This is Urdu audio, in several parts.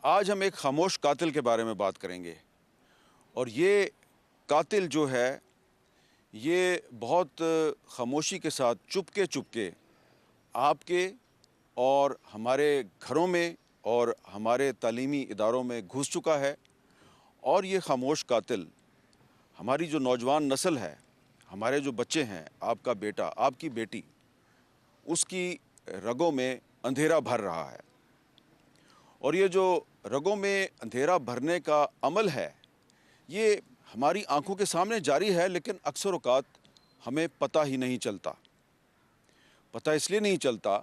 آج ہم ایک خاموش قاتل کے بارے میں بات کریں گے، اور یہ قاتل جو ہے یہ بہت خاموشی کے ساتھ چپ کے آپ کے اور ہمارے گھروں میں اور ہمارے تعلیمی اداروں میں گھس چکا ہے۔ اور یہ خاموش قاتل ہماری جو نوجوان نسل ہے، ہمارے جو بچے ہیں، آپ کا بیٹا، آپ کی بیٹی، اس کی رگوں میں اندھیرا بھر رہا ہے۔ اور یہ جو رگوں میں اندھیرا بھرنے کا عمل ہے یہ ہماری آنکھوں کے سامنے جاری ہے، لیکن اکثر اوقات ہمیں پتہ ہی نہیں چلتا۔ پتہ اس لیے نہیں چلتا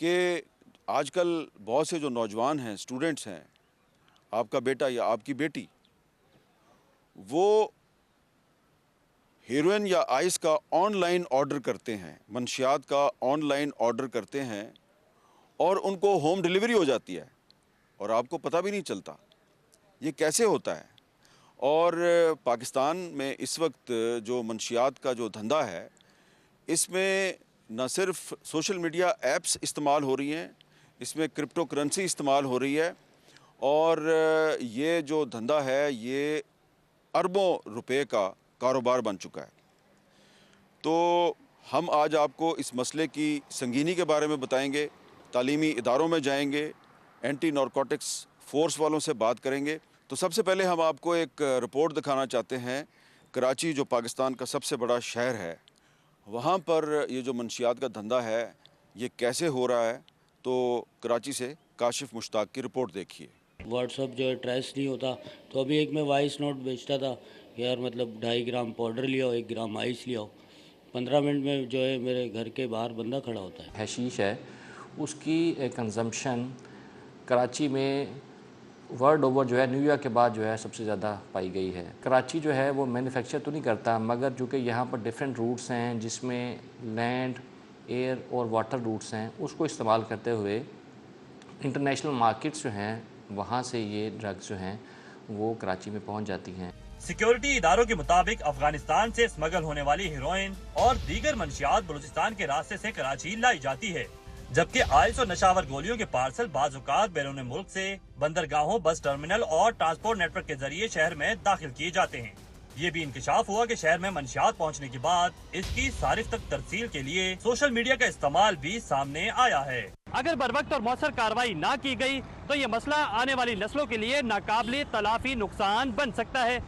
کہ آج کل بہت سے جو نوجوان ہیں، اسٹوڈنٹس ہیں، آپ کا بیٹا یا آپ کی بیٹی، وہ ہیروئن یا آئس کا آن لائن آرڈر کرتے ہیں، منشیات کا آن لائن آرڈر کرتے ہیں، اور ان کو ہوم ڈیلیوری ہو جاتی ہے اور آپ کو پتہ بھی نہیں چلتا۔ یہ کیسے ہوتا ہے؟ اور پاکستان میں اس وقت جو منشیات کا جو دھندا ہے، اس میں نہ صرف سوشل میڈیا ایپس استعمال ہو رہی ہیں، اس میں کرپٹو کرنسی استعمال ہو رہی ہے، اور یہ جو دھندا ہے یہ اربوں روپے کا کاروبار بن چکا ہے۔ تو ہم آج آپ کو اس مسئلے کی سنگینی کے بارے میں بتائیں گے، تعلیمی اداروں میں جائیں گے، اینٹی نارکوٹکس فورس والوں سے بات کریں گے۔ تو سب سے پہلے ہم آپ کو ایک رپورٹ دکھانا چاہتے ہیں۔ کراچی جو پاکستان کا سب سے بڑا شہر ہے، وہاں پر یہ جو منشیات کا دھندا ہے یہ کیسے ہو رہا ہے، تو کراچی سے کاشف مشتاق کی رپورٹ دیکھیے۔ واٹس اپ جو ہے ٹریس نہیں ہوتا، تو ابھی ایک میں وائس نوٹ بھیجتا تھا کہ یار 2.5 گرام پاؤڈر لیا ہو، 1 گرام آئس لیا ہو، 15 منٹ میں جو ہے میرے گھر کے باہر بندہ کھڑا ہوتا ہے۔ حشیش ہے، اس کی کنزمپشن کراچی میں ورلڈ اوور جو ہے نیو یارک کے بعد جو ہے سب سے زیادہ پائی گئی ہے۔ کراچی جو ہے وہ مینوفیکچر تو نہیں کرتا، مگر جو کہ یہاں پر ڈیفرنٹ روٹس ہیں جس میں لینڈ، ایئر اور واٹر روٹس ہیں، اس کو استعمال کرتے ہوئے انٹرنیشنل مارکیٹس جو ہیں وہاں سے یہ ڈرگز جو ہیں وہ کراچی میں پہنچ جاتی ہیں۔ سیکیورٹی اداروں کے مطابق افغانستان سے اسمگل ہونے والی ہیروئن اور دیگر منشیات بلوچستان کے راستے سے کراچی لائی جاتی ہے، جبکہ آئس اور نشاور گولیوں کے پارسل بعض اوقات بیرون ملک سے بندرگاہوں، بس ٹرمینل اور ٹرانسپورٹ نیٹ ورک کے ذریعے شہر میں داخل کیے جاتے ہیں۔ یہ بھی انکشاف ہوا کہ شہر میں منشیات پہنچنے کے بعد اس کی صارف تک ترسیل کے لیے سوشل میڈیا کا استعمال بھی سامنے آیا ہے۔ اگر بروقت اور مؤثر کارروائی نہ کی گئی تو یہ مسئلہ آنے والی نسلوں کے لیے ناقابل تلافی نقصان بن سکتا ہے۔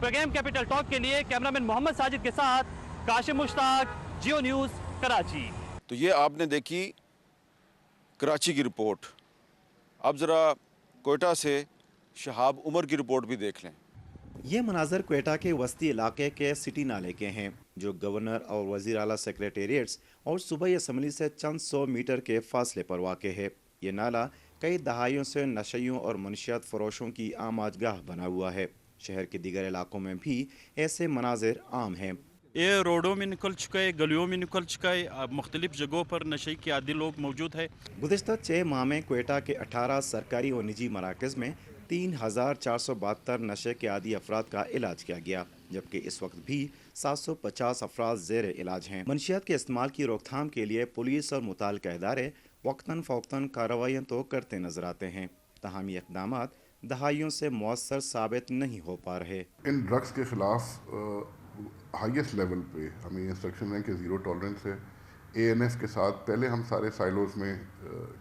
پروگرام کیپٹل ٹاک کے لیے کیمرامین محمد ساجد کے ساتھ کاشف مشتاق، جیو نیوز، کراچی۔ تو یہ آپ نے دیکھی کراچی کی رپورٹ۔ اب ذرا کوئٹہ سے شہاب عمر کی رپورٹ بھی دیکھ لیں۔ یہ مناظر کوئٹہ کے وسطی علاقے کے سٹی نالے کے ہیں، جو گورنر اور وزیر اعلیٰ سیکریٹریٹس اور صوبائی اسمبلی سے چند سو میٹر کے فاصلے پر واقع ہے۔ یہ نالہ کئی دہائیوں سے نشیوں اور منشیات فروشوں کی آماد گاہ بنا ہوا ہے۔ شہر کے دیگر علاقوں میں بھی ایسے مناظر عام ہیں۔ یہ روڈوں میں نکل چکا ہے، گلیوں میں نکل چکا ہے، مختلف جگہوں پر نشے کے عادی لوگ موجود ہیں۔ گزشتہ 6 ماہ میں کوئٹہ کے 18 سرکاری اور نجی مراکز میں 3472 نشے کے عادی افراد کا علاج کیا گیا، جبکہ اس وقت بھی 750 افراد زیر علاج ہیں۔ منشیات کے استعمال کی روک تھام کے لیے پولیس اور متعلقہ ادارے وقتاً فوقتاً کارروائیاں تو کرتے نظر آتے ہیں، تاہم یہ اقدامات دہائیوں سے مؤثر ثابت نہیں ہو پا رہے۔ ان ڈرگس کے خلاف ہائیسٹ لیول پہ ہمیں انسٹرکشن ہے کہ زیرو ٹالرنس ہے۔ اے این ایف کے ساتھ پہلے ہم سارے سائلوز میں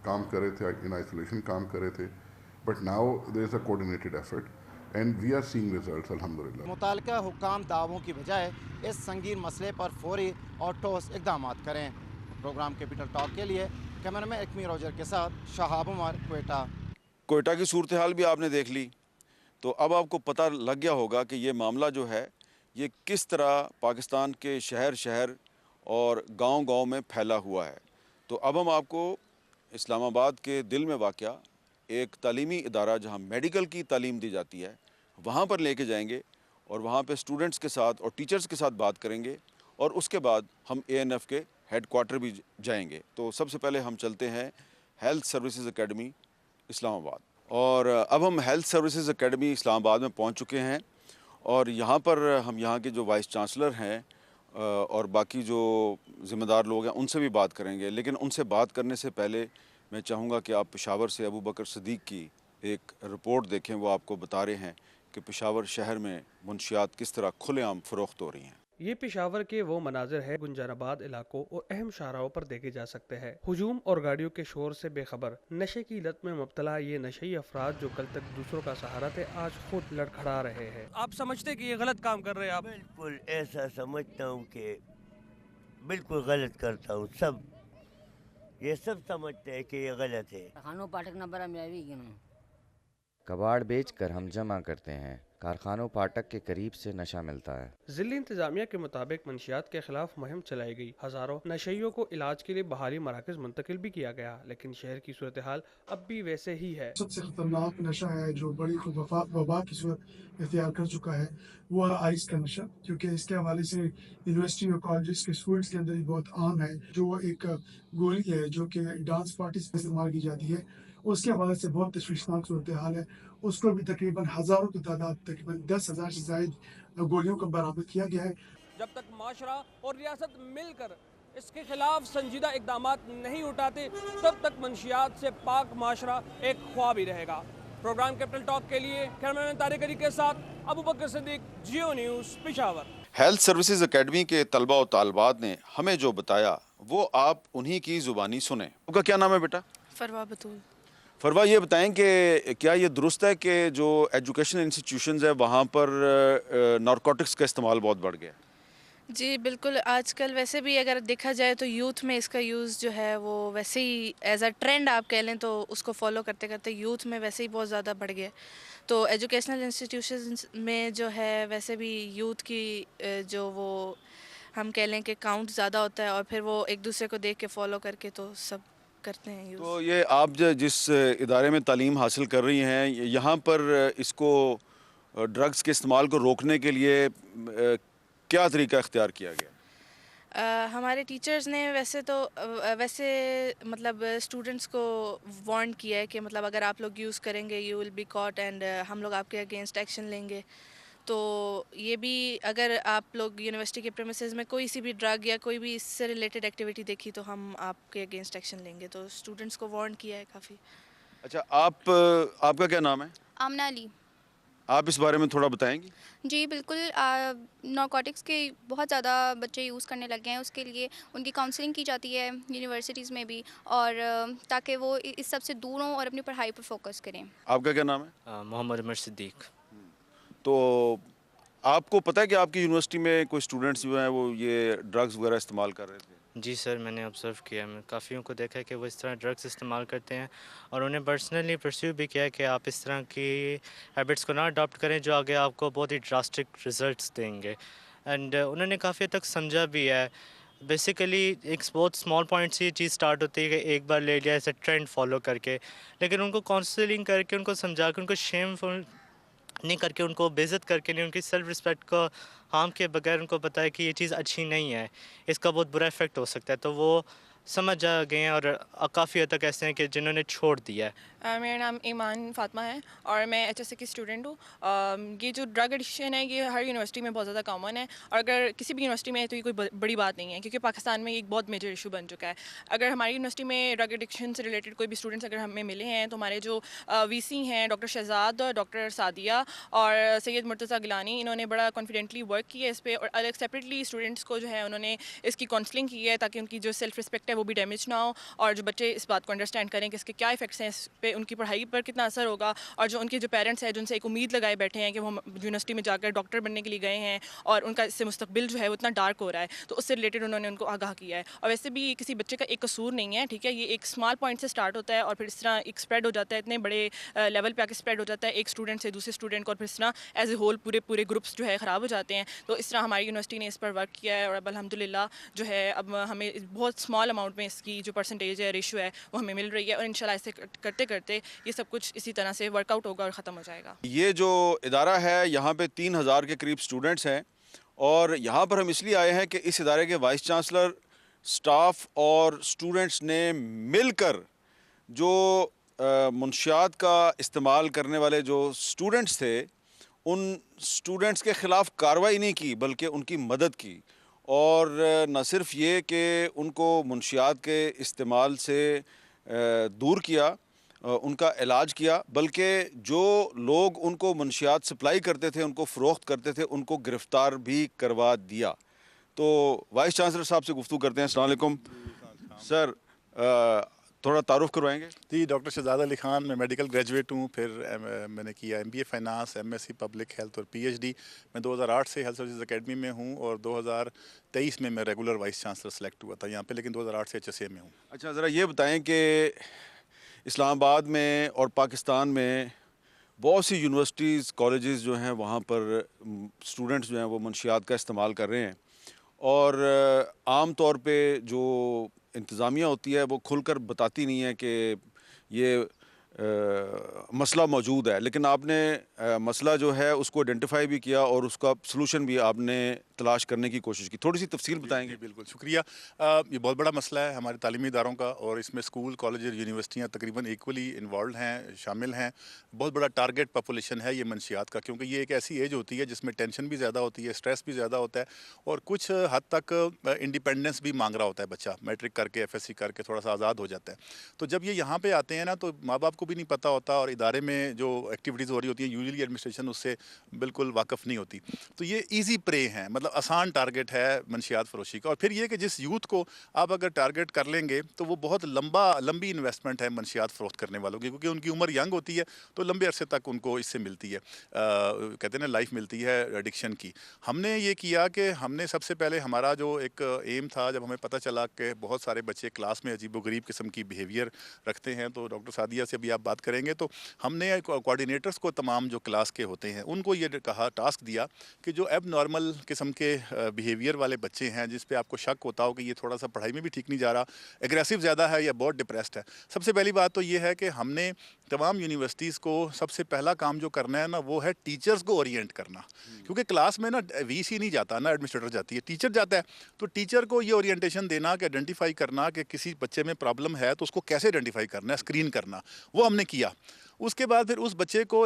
کام کر رہے تھے، ان آئسولیشن کام کر رہے تھے، but now there is a coordinated effort and we are seeing results الحمدللہ۔ متعلقہ حکام دعووں کی بجائے اس سنگین مسئلے پر فوری اور ٹھوس اقدامات کریں۔ پروگرام کیپٹل ٹاک کے لیے کیمرامین اکمی روجر کے ساتھ شہاب عمر، کوئٹہ۔ کوئٹہ کی صورتحال بھی آپ نے دیکھ لی، تو اب آپ کو پتہ لگ گیا ہوگا کہ یہ معاملہ جو ہے یہ کس طرح پاکستان کے شہر شہر اور گاؤں گاؤں میں پھیلا ہوا ہے۔ تو اب ہم آپ کو اسلام آباد کے دل میں واقع ایک تعلیمی ادارہ جہاں میڈیکل کی تعلیم دی جاتی ہے وہاں پر لے کے جائیں گے، اور وہاں پہ اسٹوڈنٹس کے ساتھ اور ٹیچرز کے ساتھ بات کریں گے، اور اس کے بعد ہم اے این ایف کے ہیڈ کوارٹر بھی جائیں گے۔ تو سب سے پہلے ہم چلتے ہیں ہیلتھ سروسز اکیڈمی اسلام آباد، اور اب ہم ہیلتھ سروسز اکیڈمی اسلام آباد میں پہنچ چکے ہیں، اور یہاں پر ہم یہاں کے جو وائس چانسلر ہیں اور باقی جو ذمہ دار لوگ ہیں ان سے بھی بات کریں گے، لیکن ان سے بات کرنے سے پہلے میں چاہوں گا کہ آپ پشاور سے ابو بکر صدیق کی ایک رپورٹ دیکھیں، وہ آپ کو بتا رہے ہیں کہ پشاور شہر میں منشیات کس طرح کھلے عام فروخت ہو رہی ہیں۔ یہ پشاور کے وہ مناظر ہے گنجر آباد علاقوں اور اہم شاہراہوں پر دیکھے جا سکتے ہیں۔ ہجوم اور گاڑیوں کے شور سے بے خبر نشے کی لت میں مبتلا یہ نشئی افراد جو کل تک دوسروں کا سہارا تھے، آج خود لڑکھڑا رہے ہیں۔ آپ سمجھتے کہ یہ غلط کام کر رہے ہیں؟ آپ بالکل ایسا سمجھتا ہوں کہ بالکل غلط کرتا ہوں، سب یہ سب سمجھتے ہیں کہ یہ غلط ہے۔ خانوں پاٹک نہ برا میاوی کیوں؟ کباڑ بیچ کر ہم جمع کرتے ہیں، کارخانوں پاٹک کے قریب سے نشہ ملتا ہے۔ ضلعی انتظامیہ کے مطابق منشیات کے خلاف مہم چلائی گئی، ہزاروں نشیوں کو علاج کے لیے بحالی مراکز منتقل بھی کیا گیا، لیکن شہر کی صورتحال اب بھی ویسے ہی ہے۔ سب سے خطرناک نشہ ہے جو بڑی وبا کی صورت اختیار کر چکا ہے، وہ ہے آئس کا نشہ، کیونکہ اس کے حوالے سے یونیورسٹی اور کالجز کے اسٹوڈنٹس کے اندر بہت عام ہے۔ جو ایک گولی ہے جو کہ ڈانس پارٹیز میں استعمال کی جاتی ہے، اس کے حوالے سے بہت تشویشناک صورتحال ہے۔ اس کو بھی تقریباً ہزاروں کی تعداد، تقریباً 10,000 سے زائد گولیوں کو برآمد کیا گیا ہے۔ جب تک معاشرہ اور ریاست مل کر اس کے خلاف سنجیدہ اقدامات نہیں اٹھاتے، تب تک منشیات سے پاک معاشرہ ایک خواب ہی رہے گا۔ پروگرام کیپٹل ٹاک کے لیے کیمرامین طارق علی کے ساتھ Abu Bakr Siddique, Geo News, Peshawar. Health services academy کے طلبہ و طالبات نے ہمیں جو بتایا وہ آپ انہی کی زبانی سنیں۔ آپ کا کیا نام ہے بیٹا؟ فروا بطول۔ فروا، یہ بتائیں کہ کیا یہ درست ہے کہ جو ایجوکیشن انسٹیٹیوشنز ہیں وہاں پر نارکوٹکس کا استعمال بہت بڑھ گیا ہے؟ جی بالکل، آج کل ویسے بھی اگر دیکھا جائے تو یوتھ میں اس کا یوز جو ہے وہ ویسے ہی ایز اے ٹرینڈ آپ کہہ لیں تو اس کو فالو کرتے کرتے یوتھ میں ویسے ہی بہت زیادہ بڑھ گیا۔ تو ایجوکیشنل انسٹیٹیوشنز میں جو ہے ویسے بھی یوتھ کی جو وہ ہم کہہ لیں کہ کاؤنٹ زیادہ ہوتا ہے، اور پھر وہ ایک دوسرے کو دیکھ کے فالو کر کے تو سب کرتے ہیں یوز۔ تو یہ آپ جس ادارے میں تعلیم حاصل کر رہی ہیں، یہاں پر اس کو ڈرگز کے استعمال کو روکنے کے لیے کیا طریقہ اختیار کیا گیا؟ ہمارے ٹیچرز نے ویسے مطلب اسٹوڈنٹس کو وارن کیا ہے کہ مطلب اگر آپ لوگ یوز کریں گے you will be caught and ہم لوگ آپ کے اگینسٹ ایکشن لیں گے۔ تو یہ بھی اگر آپ لوگ یونیورسٹی کے پریمیسز میں کوئی سی بھی ڈرگ یا کوئی بھی اس سے ریلیٹڈ ایکٹیویٹی دیکھی تو ہم آپ کے اگینسٹ ایکشن لیں گے۔ تو اسٹوڈنٹس کو وارن کیا ہے کافی۔ اچھا، آپ کا کیا نام ہے؟ آمنہ علی۔ آپ اس بارے میں تھوڑا بتائیں گی؟ جی بالکل، نارکوٹکس کے بہت زیادہ بچے یوز کرنے لگ گئے ہیں، اس کے لیے ان کی کاؤنسلنگ کی جاتی ہے یونیورسٹیز میں بھی، اور تاکہ وہ اس سب سے دور ہوں اور اپنی پڑھائی پر فوکس کریں۔ آپ کا کیا نام ہے؟ محمد عمر صدیق۔ تو آپ کو پتہ ہے کہ آپ کی یونیورسٹی میں کوئی اسٹوڈنٹس جو ہیں وہ یہ ڈرگز وغیرہ استعمال کر رہے تھے؟ جی سر، میں نے آبزرو کیا، میں کافیوں کو دیکھا کہ وہ اس طرح ڈرگس استعمال کرتے ہیں، اور انہیں پرسنلی پرسیو بھی کیا کہ آپ اس طرح کی ہیبٹس کو نہ اڈاپٹ کریں جو آگے آپ کو بہت ہی ڈراسٹک ریزلٹس دیں گے۔ اینڈ انہوں نے کافی حد تک سمجھا بھی ہے۔ بیسیکلی ایک بہت اسمال پوائنٹ سے یہ چیز سٹارٹ ہوتی ہے کہ ایک بار لے لیا ایسے ٹرینڈ فالو کر کے، لیکن ان کو کاؤنسلنگ کر کے، ان کو سمجھا کے، ان کو شیم فل نہیں کر کے، ان کو بے عزت کر کے نہیں، ان کی سیلف رسپیکٹ کو ہارم کے بغیر ان کو پتہ ہے کہ یہ چیز اچھی نہیں ہے، اس کا بہت برا افیکٹ ہو سکتا ہے، تو وہ سمجھ آ گئے ہیں، اور کافی حد تک ایسے ہیں کہ جنہوں نے چھوڑ دیا ہے۔ میرا نام ایمان فاطمہ ہے اور میں ایچ ایس سی کی اسٹوڈنٹ ہوں۔ یہ جو ڈرگ ایڈکشن ہے یہ ہر یونیورسٹی میں بہت زیادہ کامن ہے، اور اگر کسی بھی یونیورسٹی میں ہے تو یہ کوئی بڑی بات نہیں ہے، کیونکہ پاکستان میں یہ ایک بہت میجر ایشو بن چکا ہے۔ اگر ہماری یونیورسٹی میں ڈرگ ایڈکشن سے ریلیٹڈ کوئی بھی اسٹوڈنٹس اگر ہمیں ملے ہیں تو ہمارے جو وی سی ہیں ڈاکٹر شہزاد، ڈاکٹر سعدیہ اور سید مرتضیٰ گیلانی، انہوں نے بڑا کانفیڈنٹلی ورک کیا ہے اس پہ، اور الگ سیپریٹلی اسٹوڈنٹس کو جو ہے انہوں نے اس کی کاؤنسلنگ کی ہے تاکہ ان کی جو سیلف رسپیکٹ ہے وہ بھی ڈیمیج نہ ہو، اور جو بچے اس بات کو انڈرسٹینڈ کریں کہ اس کے کیا افیکٹس ہیں، اس پہ ان کی پڑھائی پر کتنا اثر ہوگا، اور جو ان کے جو پیرنٹس ہیں جن سے ایک امید لگائے بیٹھے ہیں کہ وہ یونیورسٹی میں جا کر ڈاکٹر بننے کے لیے گئے ہیں اور ان کا اس سے مستقبل جو ہے وہ اتنا ڈارک ہو رہا ہے، تو اس سے ریلیٹڈ انہوں نے ان کو آگاہ کیا ہے۔ اور ویسے بھی کسی بچے کا ایک قصور نہیں ہے، ٹھیک ہے، یہ ایک اسمال پوائنٹ سے اسٹارٹ ہوتا ہے اور پھر اس طرح ایک اسپریڈ ہو جاتا ہے، اتنے بڑے لیول پہ آ کے اسپریڈ ہو جاتا ہے ایک اسٹوڈنٹ سے دوسرے اسٹوڈنٹ کو، اور پھر اس طرح ایز اے ہول پورے گروپس جو ہے خراب ہو جاتے ہیں۔ تو اس طرح ہماری یونیورسٹی نے اس پر ورک کیا ہے، اور اب الحمدللہ جو ہے اب ہمیں بہت اسمال اماؤنٹ میں اس کی جو پرسنٹیج ہے، ریشو ہے، وہ ہمیں مل رہی ہے، اور انشاءاللہ ایسے کرتے کرتے یہ سب کچھ اسی طرح سے ورک آؤٹ ہوگا اور ختم ہو جائے گا۔ یہ جو ادارہ ہے یہاں پہ 3,000 کے قریب اسٹوڈنٹس ہیں، اور یہاں پر ہم اس لیے آئے ہیں کہ اس ادارے کے وائس چانسلر، سٹاف اور اسٹوڈنٹس نے مل کر جو منشیات کا استعمال کرنے والے جو اسٹوڈنٹس تھے ان اسٹوڈنٹس کے خلاف کارروائی نہیں کی بلکہ ان کی مدد کی، اور نہ صرف یہ کہ ان کو منشیات کے استعمال سے دور کیا ان کا علاج کیا، بلکہ جو لوگ ان کو منشیات سپلائی کرتے تھے، ان کو فروخت کرتے تھے، ان کو گرفتار بھی کروا دیا۔ تو وائس چانسلر صاحب سے گفتگو کرتے ہیں۔ السلام علیکم سر، تھوڑا تعارف کروائیں گے؟ جی، ڈاکٹر شہزاد علی خان، میں میڈیکل گریجویٹ ہوں، پھر میں نے کیا MBA finance, MSc public health اور PhD۔ میں 2008 سے ہیلتھ سروسز اکیڈمی میں ہوں اور 2023 میں ریگولر وائس چانسلر سلیکٹ ہوا تھا یہاں پہ، لیکن 2008 سے HSA میں ہوں۔ اچھا، ذرا یہ بتائیں کہ اسلام آباد میں اور پاکستان میں بہت سی یونیورسٹیز، کالجز جو ہیں وہاں پر اسٹوڈنٹس جو ہیں وہ منشیات کا استعمال کر رہے ہیں، اور عام طور پہ جو انتظامیہ ہوتی ہے وہ کھل کر بتاتی نہیں ہے کہ یہ مسئلہ موجود ہے، لیکن آپ نے مسئلہ جو ہے اس کو آئیڈینٹیفائی بھی کیا اور اس کا سلوشن بھی آپ نے تلاش کرنے کی کوشش کی۔ تھوڑی سی تفصیل بتائیں گے؟ بالکل، شکریہ۔ یہ بہت بڑا مسئلہ ہے ہمارے تعلیمی اداروں کا، اور اس میں اسکول، کالج اور یونیورسٹیاں تقریباً ایکولی انوالوڈ ہیں، شامل ہیں۔ بہت بڑا ٹارگیٹ پاپولیشن ہے یہ منشیات کا، کیونکہ یہ ایک ایسی ایج ہوتی ہے جس میں ٹینشن بھی زیادہ ہوتی ہے، اسٹریس بھی زیادہ ہوتا ہے، اور کچھ حد تک انڈیپینڈنس بھی مانگ رہا ہوتا ہے بچہ، میٹرک کر کے FSC کر کے تھوڑا سا آزاد ہو جاتا ہے۔ تو جب یہ یہاں پہ آتے ہیں نا، تو ماں باپ کو بھی نہیں پتہ ہوتا، اور ادارے میں جو ایکٹیویٹیز ہو رہی ہوتی ہیں یوزلی ایڈمنسٹریشن اس سے بالکل واقف نہیں ہوتی۔ تو یہ ایزی پرے ہیں، مطلب آسان ٹارگیٹ ہے منشیات فروشی کا۔ اور پھر یہ کہ جس یوتھ کو آپ اگر ٹارگیٹ کر لیں گے تو وہ بہت لمبی انویسٹمنٹ ہے منشیات فروخت کرنے والوں کی، کیونکہ ان کی عمر ینگ ہوتی ہے تو لمبے عرصے تک ان کو اس سے ملتی ہے، کہتے ہیں نا لائف ملتی ہے ایڈکشن کی۔ ہم نے یہ کیا کہ ہم نے سب سے پہلے ہمارا جو ایک ایم تھا، جب ہمیں پتہ چلا کہ بہت سارے بچے کلاس میں عجیب و غریب قسم کی بیہیویئر رکھتے ہیں، تو ڈاکٹر سعدیہ سے بھی آپ بات کریں گے، تو ہم نے کوآرڈینیٹرز کو تمام جو کلاس کے ہوتے ہیں ان کو یہ کہا، ٹاسک دیا کہ جو ایب نارمل قسم کے بیہیویئر والے بچے ہیں جس پہ آپ کو شک ہوتا ہو کہ یہ تھوڑا سا پڑھائی میں بھی ٹھیک نہیں جا رہا، ایگریسو زیادہ ہے یا بہت ڈپریسڈ ہے، سب سے پہلی بات تو یہ ہے کہ ہم نے تمام یونیورسٹیز کو سب سے پہلا کام جو کرنا ہے نا وہ ہے ٹیچرز کو اورینٹ کرنا، کیونکہ کلاس میں نا VC نہیں جاتا، نا ایڈمنسٹریٹر جاتی ہے، ٹیچر جاتا ہے، تو ٹیچر کو یہ اورینٹیشن دینا کہ آئیڈینٹیفائی کرنا کہ کسی بچے میں پرابلم ہے تو اس کو کیسے آئیڈینٹیفائی کرنا ہے، اسکرین کرنا، وہ ہم نے کیا۔ اس کے بعد پھر اس بچے کو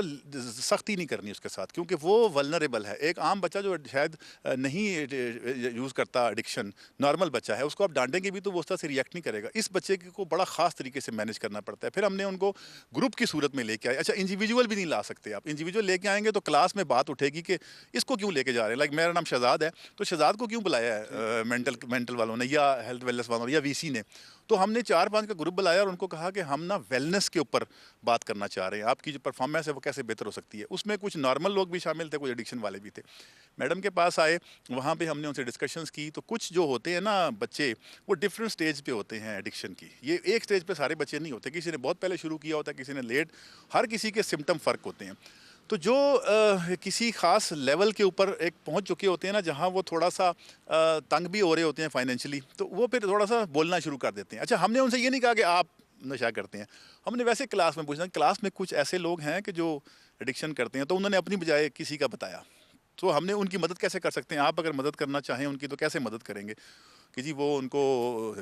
سختی نہیں کرنی اس کے ساتھ، کیونکہ وہ ولنریبل ہے۔ ایک عام بچہ جو شاید نہیں یوز کرتا ایڈکشن، نارمل بچہ ہے، اس کو آپ ڈانٹیں گے بھی تو وہ اس طرح سے ریئیکٹ نہیں کرے گا۔ اس بچے کو بڑا خاص طریقے سے مینیج کرنا پڑتا ہے۔ پھر ہم نے ان کو گروپ کی صورت میں لے کے آئے۔ اچھا، انڈیویجول بھی نہیں لا سکتے آپ، انڈیویجول لے کے آئیں گے تو کلاس میں بات اٹھے گی کہ اس کو کیوں لے کے جا رہے ہیں، لائک میرا نام شہزاد ہے تو شہزاد کو کیوں بلایا ہے مینٹل والوں نے یا ہیلتھ ویلنس والوں نے یا VC نے۔ تو ہم نے 4-5 کا گروپ بلایا اور ان کو کہا کہ ہم نا ویلنس کے اوپر بات کرنا چاہ رہے ہیں، آپ کی جو پرفارمنس ہے وہ کیسے بہتر ہو سکتی ہے۔ اس میں کچھ نارمل لوگ بھی شامل تھے، کچھ ایڈکشن والے بھی تھے۔ میڈم کے پاس آئے، وہاں پہ ہم نے ان سے ڈسکشنز کی، تو کچھ جو ہوتے ہیں نا بچے وہ ڈفرینٹ سٹیج پہ ہوتے ہیں ایڈکشن کی، یہ ایک سٹیج پہ سارے بچے نہیں ہوتے، کسی نے بہت پہلے شروع کیا ہوتا ہے، کسی نے لیٹ، ہر کسی کے سمٹم فرق ہوتے ہیں۔ تو جو کسی خاص لیول کے اوپر ایک پہنچ چکے ہوتے ہیں نا، جہاں وہ تھوڑا سا تنگ بھی ہو رہے ہوتے ہیں فائنینشلی، تو وہ پھر تھوڑا سا بولنا شروع کر دیتے ہیں۔ اچھا، ہم نے ان سے یہ نہیں کہا کہ آپ نشہ کرتے ہیں، ہم نے ویسے کلاس میں پوچھنا، کلاس میں کچھ ایسے لوگ ہیں کہ جو ایڈکشن کرتے ہیں، تو انہوں نے اپنی بجائے کسی کا بتایا، تو ہم نے ان کی مدد کیسے کر سکتے ہیں، آپ اگر مدد کرنا چاہیں ان کی تو کیسے مدد کریں گے کہ جی وہ ان کو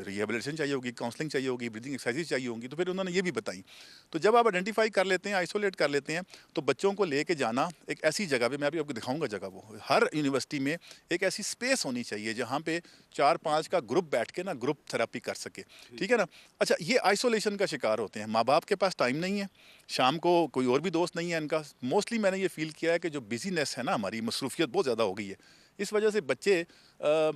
ریہیبلیٹیشن چاہیے ہوگی، کاؤنسلنگ چاہیے ہوگی، بریدنگ ایکسرسائز چاہیے ہوں گی، تو پھر انہوں نے یہ بھی بتائیں۔ تو جب آپ آئیڈینٹیفائی کر لیتے ہیں، آئسولیٹ کر لیتے ہیں، تو بچوں کو لے کے جانا ایک ایسی جگہ پہ، میں ابھی آپ کو دکھاؤں گا جگہ، وہ ہر یونیورسٹی میں ایک ایسی اسپیس ہونی چاہیے جہاں پہ 4-5 کا گروپ بیٹھ کے نا گروپ تھراپی کر سکے، ٹھیک ہے نا۔ اچھا، یہ آئسولیشن کا شکار ہوتے ہیں، ماں باپ کے پاس ٹائم نہیں ہے، شام کو کوئی اور بھی دوست نہیں ہے ان کا، موسٹلی میں نے یہ فیل کیا ہے کہ جو بزینس ہے نا ہماری، مصروفیت بہت زیادہ ہو گئی ہے، اس وجہ سے بچے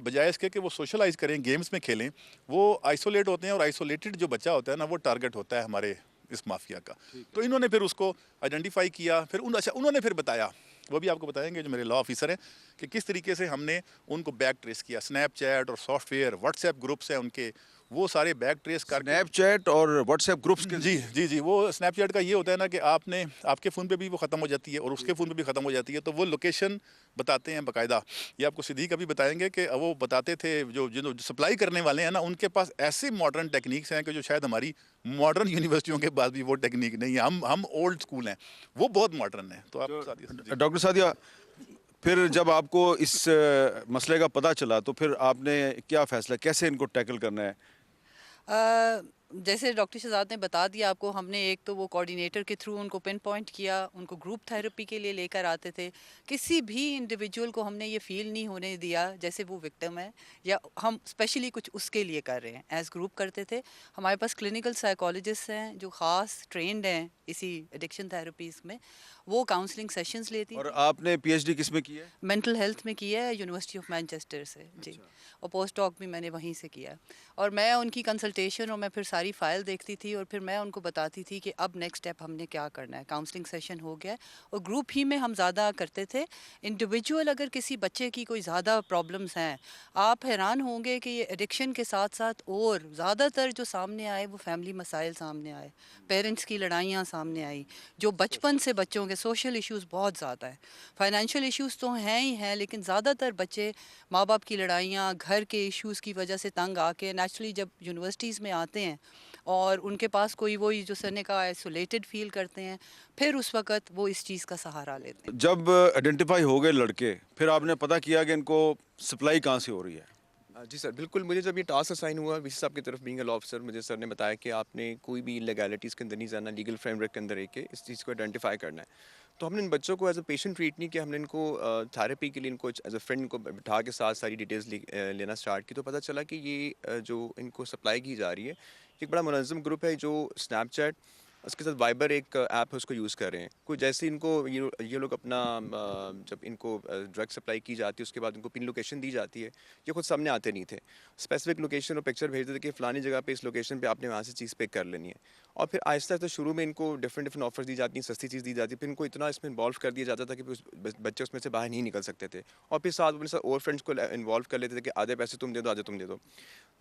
بجائے اس کے کہ وہ سوشلائز کریں، گیمز میں کھیلیں، وہ آئسولیٹ ہوتے ہیں، اور آئسولیٹڈ جو بچہ ہوتا ہے نا وہ ٹارگٹ ہوتا ہے ہمارے اس مافیا کا۔ تو انہوں نے پھر اس کو آئیڈینٹیفائی کیا، پھر انہوں نے پھر بتایا، وہ بھی آپ کو بتائیں گے جو میرے لا آفیسر ہیں، کہ کس طریقے سے ہم نے ان کو بیک ٹریس کیا، اسنیپ چیٹ اور soft where, what's app groups ہیں ان کے، وہ سارے بیک ٹریس کر کے، اسنیپ چیٹ اور واٹس ایپ گروپس کے، جی وہ اسنیپ چیٹ کا یہ ہوتا ہے نا کہ آپ کے فون پہ بھی وہ ختم ہو جاتی ہے اور اس کے فون پہ بھی ختم ہو جاتی ہے، تو وہ لوکیشن بتاتے ہیں باقاعدہ، یہ آپ کو صدیق ابھی بتائیں گے کہ وہ بتاتے تھے جو سپلائی کرنے والے ہیں نا، ان کے پاس ایسے ماڈرن ٹیکنیکس ہیں کہ جو شاید ہماری ماڈرن یونیورسٹیوں کے پاس بھی وہ ٹیکنیک نہیں ہے، ہم اولڈ اسکول ہیں، وہ بہت ماڈرن ہیں۔ تو آپ ڈاکٹر سعدیہ، پھر جب آپ کو اس مسئلے کا پتہ چلا تو پھر آپ نے کیا فیصلہ، کیسے ان کو ٹیکل کرنا ہے؟ جیسے ڈاکٹر شہزاد نے بتا دیا آپ کو، ہم نے ایک تو وہ کوآرڈینیٹر کے تھرو ان کو پن پوائنٹ کیا، ان کو گروپ تھیراپی کے لیے لے کر آتے تھے. کسی بھی انڈیویجول کو ہم نے یہ فیل نہیں ہونے دیا جیسے وہ وکٹم ہے یا ہم اسپیشلی کچھ اس کے لیے کر رہے ہیں. ایز گروپ کرتے تھے. ہمارے پاس کلینکل سائیکالوجسٹ ہیں جو خاص ٹرینڈ ہیں اسی ایڈکشن تھراپیز میں، وہ کاؤنسلنگ سیشنز لیتی. اور آپ نے پی ایچ ڈی کس میں کی ہے؟ مینٹل ہیلتھ میں کیا ہے یونیورسٹی آف مینچسٹر سے جی. اور پوسٹ ڈاک بھی میں نے وہیں سے کیا. اور میں ان کی کنسلٹیشن اور میں پھر ساری فائل دیکھتی تھی اور پھر میں ان کو بتاتی تھی کہ اب نیکسٹ اسٹیپ ہم نے کیا کرنا ہے. کاؤنسلنگ سیشن ہو گیا اور گروپ ہی میں ہم زیادہ کرتے تھے. انڈیویجول اگر کسی بچے کی کوئی زیادہ پرابلمس ہیں، آپ حیران ہوں گے کہ یہ ایڈکشن کے ساتھ ساتھ اور زیادہ تر جو سامنے آئے وہ فیملی مسائل سامنے آئے، پیرنٹس کی لڑائیاں سامنے آئی، جو بچپن سے بچوں کے سوشل ایشوز بہت زیادہ ہیں. فائنینشیل ایشوز تو ہیں ہی ہیں، لیکن زیادہ تر بچے ماں باپ کی لڑائیاں، گھر کے ایشوز کی وجہ سے تنگ آ کے نیچرلی جب یونیورسٹیز میں آتے ہیں اور ان کے پاس کوئی وہی جو سر نے کہا آئسولیٹڈ فیل کرتے ہیں، پھر اس وقت وہ اس چیز کا سہارا لیتے ہیں. جب آئیڈینٹیفائی ہو گئے لڑکے، پھر آپ نے پتہ کیا کہ ان کو سپلائی کہاں سے ہو رہی ہے؟ جی سر بالکل. مجھے جب یہ ٹاسک اسائن ہوا وی سی صاحب کی طرف بینگ اے لا آفیسر، مجھے سر نے بتایا کہ آپ نے کوئی بھی لیگیلٹیز کے اندر نہیں جانا، لیگل فریم ورک کے اندر ایک اس چیز کو آئیڈینٹیفائی کرنا ہے. تو ہم نے ان بچوں کو ایز اے پیشنٹ ٹریٹ نہیں کیا، ہم نے ان کو تھیراپی کے لیے ان کو ایز اے فرینڈ کو بٹھا کے ساتھ ساری ڈیٹیلز لینا اسٹارٹ کی. تو پتہ چلا کہ یہ جو ان کو سپلائی کی جا رہی ہے ایک بڑا منظم گروپ ہے جو اسنیپ چیٹ، اس کے ساتھ وائبر ایک ایپ ہے اس کو یوز کر رہے ہیں. کوئی جیسے ان کو یہ لوگ اپنا جب ان کو ڈرگ سپلائی کی جاتی ہے اس کے بعد ان کو پن لوکیشن دی جاتی ہے، یہ خود سامنے آتے نہیں تھے. اسپیسیفک لوکیشن اور پکچر بھیج دیتے کہ فلانی جگہ پہ اس لوکیشن پہ آپ نے وہاں سے چیز پک کر لینی ہے. اور پھر آہستہ آہستہ شروع میں ان کو ڈفرینٹ آفرز دی جاتی ہیں، سستی چیز دی جاتی ہے. پھر ان کو اتنا اس میں انوالو کر دیا جاتا تھا کہ بچے اس میں سے باہر نہیں نکل سکتے تھے. اور پھر ساتھ اپنے ساتھ اور فرینڈس کو انوالو کر لیتے تھے کہ آدھے پیسے تم دے دو، آدھے تم دے دو.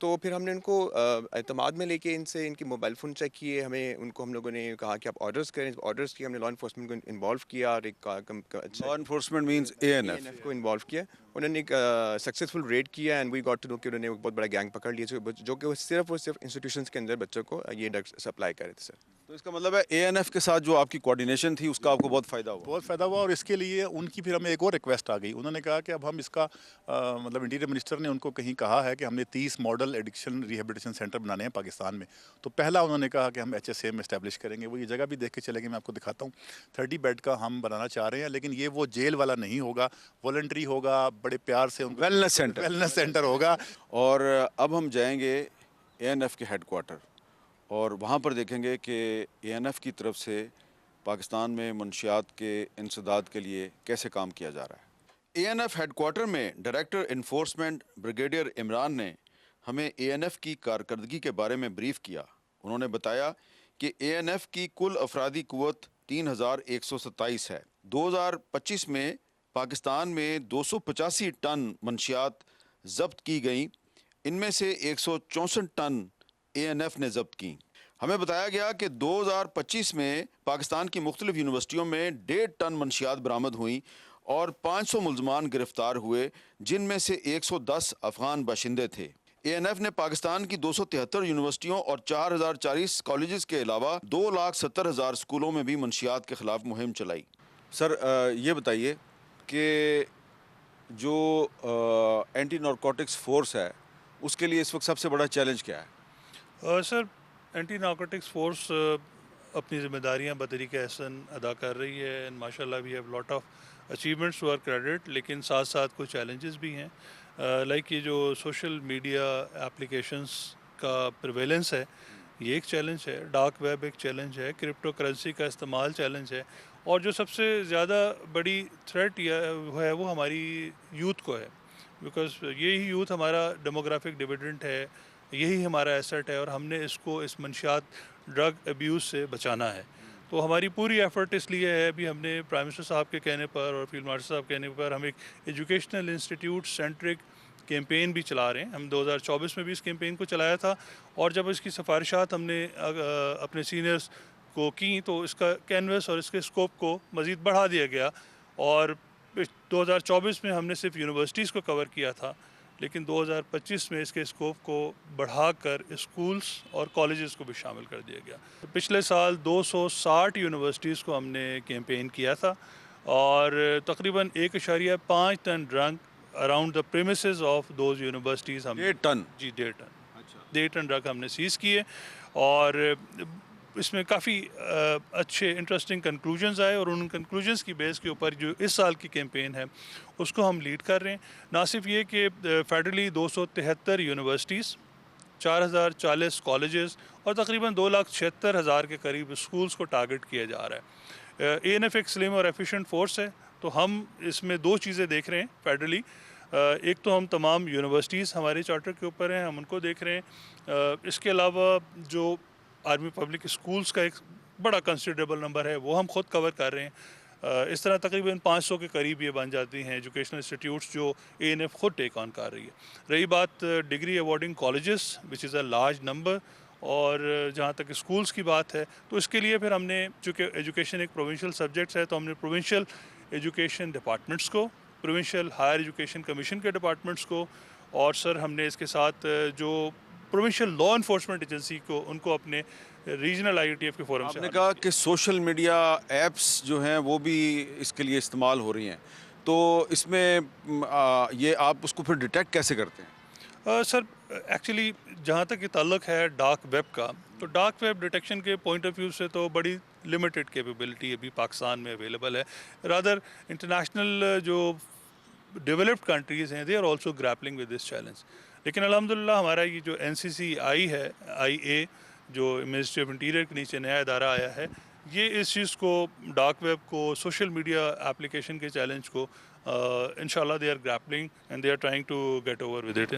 تو پھر ہم نے ان کو اعتماد میں لے کے ان سے ان کی موبائل فون چیک کیے. ہم لوگوں نے کہا کہ آپ آرڈرز کریں. آرڈرز کیے، ہم نے لا انفورسمنٹ کو انوالو کیا اور ایک لا انفورسمنٹ مینز ANF کو انوالو کیا. انہوں نے ایک سکسیزفل ریڈ کیا and we got to know کہ انہوں نے ایک بہت بڑا گینگ پکڑ لیا جو کہ وہ صرف اور صرف انسٹیٹیوشنس کے اندر بچوں کو یہ ڈرگ سپلائی کر رہے تھے. سر تو اس کا مطلب ہے ANF کے ساتھ جو آپ کی کوآرڈینیشن تھی اس کا آپ کو بہت فائدہ ہوا؟ بہت فائدہ ہوا. اور اس کے لیے ان کی پھر ہمیں ایک اور ریکویسٹ آ گئی. انہوں نے کہا کہ اب ہم اس کا مطلب انٹیریئر منسٹر نے ان کو کہیں کہا ہے کہ ہم نے 30 ماڈل ایڈکشن ریہیبلیٹیشن سینٹر بنانے ہیں پاکستان میں. تو پہلا انہوں نے کہا کہ ہم HSA میں اسٹیبلش کریں گے. وہ یہ جگہ بھی دیکھ کے چلے گئے، میں آپ کو دکھاتا ہوں. 30 بیڈ کا ہم بنانا چاہ رہے ہیں، لیکن یہ وہ جیل والا نہیں ہوگا، والنٹری ہوگا، بڑے پیار سے ویلنس سینٹر ہوگا. اور اب ہم جائیں گے ANF کے ہیڈ کوارٹر اور وہاں پر دیکھیں گے کہ ANF کی طرف سے پاکستان میں منشیات کے انسداد کے لیے کیسے کام کیا جا رہا ہے. ANF ہیڈ کوارٹر میں ڈائریکٹر انفورسمنٹ بریگیڈیئر عمران نے ہمیں ANF کی کارکردگی کے بارے میں بریف کیا. انہوں نے بتایا کہ ANF کی کل افرادی قوت 3127 ہے. 2025 میں پاکستان میں 285 ٹن منشیات ضبط کی گئیں. ان میں سے 164 ٹن ANF نے ضبط کی. ہمیں بتایا گیا کہ 2025 میں پاکستان کی مختلف یونیورسٹیوں میں 1.5 ٹن منشیات برآمد ہوئیں اور 500 ملزمان گرفتار ہوئے، جن میں سے 110 افغان باشندے تھے. ANF نے پاکستان کی 273 یونیورسٹیوں اور 4040 کالجز کے علاوہ 2,70,000 اسکولوں میں بھی منشیات کے خلاف مہم چلائی. سر یہ بتائیے کہ جو اینٹی نارکوٹکس فورس ہے اس کے لیے اس وقت سب سے بڑا چیلنج کیا ہے؟ سر اینٹی نارکوٹکس فورس اپنی ذمہ داریاں بطریقہ احسن ادا کر رہی ہے. ماشاء اللہ we have lot of achievements to our credit, لیکن ساتھ ساتھ کچھ چیلنجز بھی ہیں. لائک یہ جو سوشل میڈیا ایپلیکیشنس کا پریویلنس ہے یہ ایک چیلنج ہے، ڈارک ویب ایک چیلنج ہے، کرپٹو کرنسی کا استعمال چیلنج ہے، اور جو سب سے زیادہ بڑی تھریٹ ہے وہ ہماری یوتھ کو ہے. بیکاز یہی یوتھ ہمارا ڈیموگرافک ڈیویڈنٹ ہے، یہی ہمارا ایسٹ ہے، اور ہم نے اس کو اس منشیات ڈرگ ابیوز سے بچانا ہے. تو ہماری پوری ایفرٹ اس لیے ہے. ابھی ہم نے پرائم منسٹر صاحب کے کہنے پر اور فیلڈ مارشل صاحب کے کہنے پر ہم ایک ایجوکیشنل انسٹیٹیوٹ سینٹرک کیمپین بھی چلا رہے ہیں. ہم 2024 میں بھی اس کیمپین کو چلایا تھا، اور جب اس کی سفارشات ہم نے اپنے سینئرز کو کی تو اس کا کینوس اور اس کے اسکوپ کو مزید بڑھا دیا گیا. اور 2024 میں ہم نے صرف یونیورسٹیز کو کور کیا تھا، لیکن 2025 میں اس کے اسکوپ کو بڑھا کر اسکولز اور کالجز کو بھی شامل کر دیا گیا. پچھلے سال 260 یونیورسٹیز کو ہم نے کیمپین کیا تھا، اور تقریباً 1.5 ton drug around the premises of those universities ہم 1.5 ٹن جی 1.5 ٹن ڈرگ ہم نے سیز کیے. اور اس میں کافی اچھے انٹرسٹنگ کنکلوژنز آئے، اور ان کنکلوژنز کی بیس کے اوپر جو اس سال کی کیمپین ہے اس کو ہم لیڈ کر رہے ہیں. نہ صرف یہ کہ فیڈرلی 273 یونیورسٹیز، 4040 کالجز اور تقریباً 2,76,000 کے قریب اسکولز کو ٹارگٹ کیا جا رہا ہے. اے این ایف ایک سلیم اور ایفیشینٹ فورس ہے، تو ہم اس میں دو چیزیں دیکھ رہے ہیں فیڈرلی. ایک تو ہم تمام یونیورسٹیز ہمارے چارٹر کے اوپر ہیں، ہم ان کو دیکھ رہے ہیں. اس کے علاوہ جو آرمی پبلک اسکولز کا ایک بڑا کنسیڈریبل نمبر ہے وہ ہم خود کور کر رہے ہیں. اس طرح تقریباً 500 کے قریب یہ بن جاتی ہیں ایجوکیشنل انسٹیٹیوٹس جو اے این ایف خود ٹیک آن کر رہی ہے. رہی بات degree awarding colleges which is a large number, اور جہاں تک اسکولز کی بات ہے تو اس کے لیے پھر ہم نے، چونکہ ایجوکیشن ایک پروونشل سبجیکٹس ہے، تو ہم نے پروونشل ایجوکیشن ڈپارٹمنٹس کو، پروونشل ہائر ایجوکیشن کمیشن کے ڈپارٹمنٹس کو، اور سر ہم نے اس کے ساتھ جو پروونشل لا انفورسمنٹ ایجنسی کو، ان کو اپنے ریجنل آئی ٹی ایف کے فورم سے. آپ نے کہا کہ سوشل میڈیا ایپس جو ہیں وہ بھی اس کے لیے استعمال ہو رہی ہیں، تو اس میں یہ آپ اس کو پھر ڈیٹیکٹ کیسے کرتے ہیں؟ سر ایکچولی جہاں تک یہ تعلق ہے ڈارک ویب کا، تو ڈارک ویب ڈیٹیکشن کے پوائنٹ آف ویو سے تو بڑی لمیٹڈ کیپیبلٹی ابھی پاکستان میں اویلیبل ہے. رادر انٹرنیشنل جو ڈیولپڈ کنٹریز ہیں they are also grappling with this challenge. لیکن الحمدللہ ہمارا یہ جو این سی سی آئی ہے، آئی اے، جو منسٹری آف انٹیریئر کے نیچے نیا ادارہ آیا ہے، یہ اس چیز کو، ڈارک ویب کو، سوشل میڈیا ایپلیکیشن کے چیلنج کو انشاءاللہ they are grappling and they are trying to get over with it.